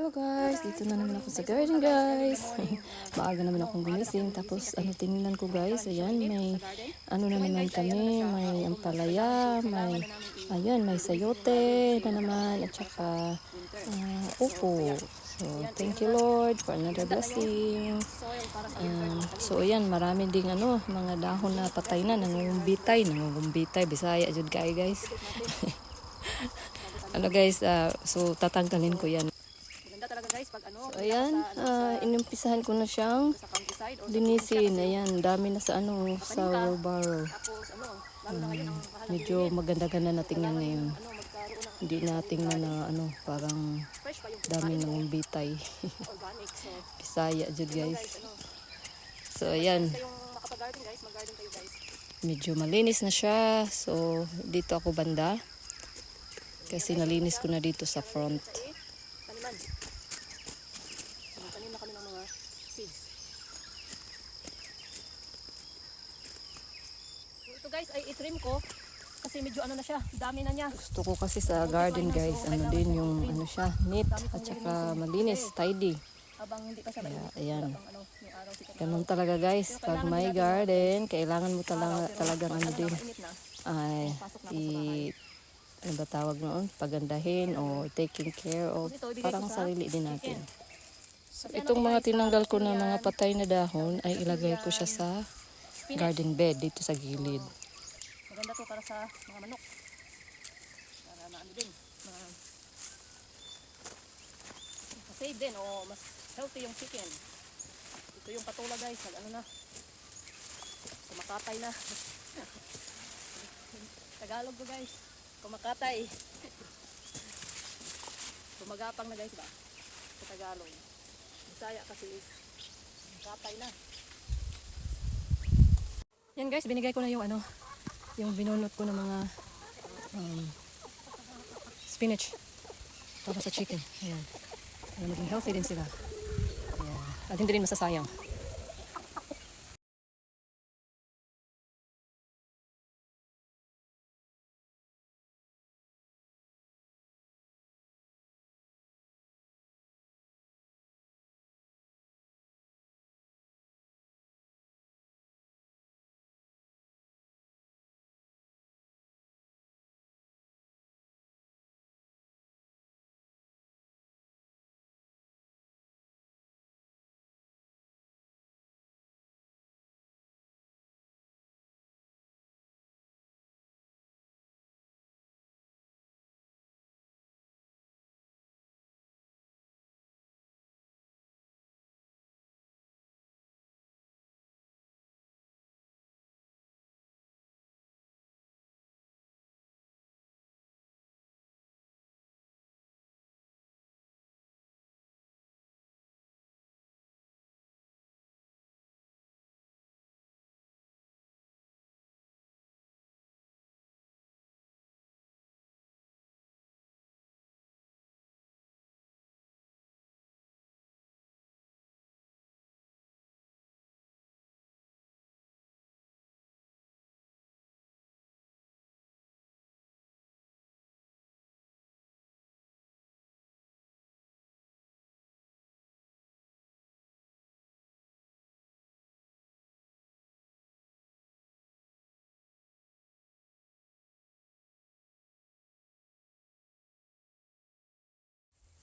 Hello guys, dito na naman ako sa garden guys. Maaga naman akong gumising. Tapos tingnan ko guys, ayan may na naman kami, may ampalaya, may sayote na naman at saka upo. So thank you Lord for another blessing. So ayan, marami ding mga dahon na patay na, nangungumbitay, Bisaya jud kay guys. Guys, so tatanggalin ko yan. So, ayan, inumpisahan ko na siyang linisin. Ayan, dami na sa sa wheelbarrow. Medyo maganda-ganda na tingnan ngayon. Hindi na tingnan na parang dami ng bitay. Bisaya jud guys. So, ayan. Medyo malinis na siya. So, dito ako banda. Kasi nalinis ko na dito sa front. Guys ay itrim ko kasi medyo na siya, dami na niya. Gusto ko kasi sa garden guys, din yung siya, neat at saka malinis, tidy. Habang hindi pa siya mainit. Ayan. Ganun talaga guys, pag may garden, kailangan mo talagang din ay ano ba tawag noon? Pagandahin o taking care of parang sarili din natin. So, itong mga tinanggal ko na mga patay na dahon ay ilagay ko siya sa garden bed dito sa gilid. Maganda to para sa mga manok. Para din. Save din o mas healthy yung chicken. Ito yung patula guys. Na. Kumakatay na. Tagalog ko guys. Kumakatay. Kumagapang na guys ba? Sa Tagalog. Bisaya kasi kumakatay na. Yan guys, binigay ko na yung yung binunot ko ng mga spinach para sa chicken. Ayan. Para maging healthy din sila. Ayan. At hindi rin masasayang.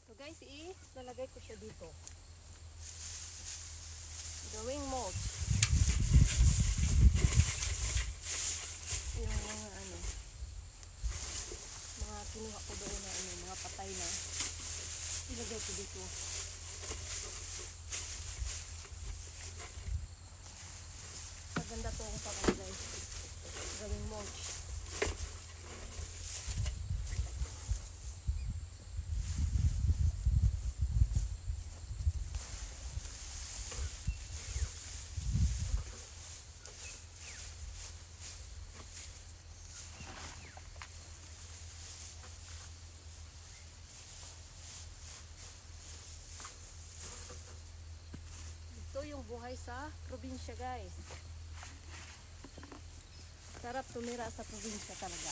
So guys, lalagay ko siya dito. Gawing mulch. Yung mga kinuha ko doon na mga patay na. Ilagay ko dito. Maganda to ang parang guys. Gawing mulch. Yung buhay sa probinsya guys. Sarap tumira sa probinsya talaga.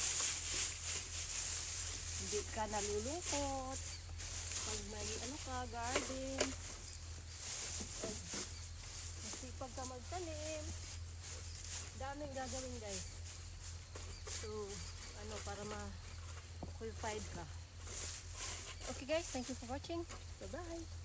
Hindi ka nalulungkot. Pag may ano ka, garden, pag masipag ka magtanim, daming gagawin guys. So, ano, para ma-qualified ka. Okay guys, thank you for watching. Bye-bye.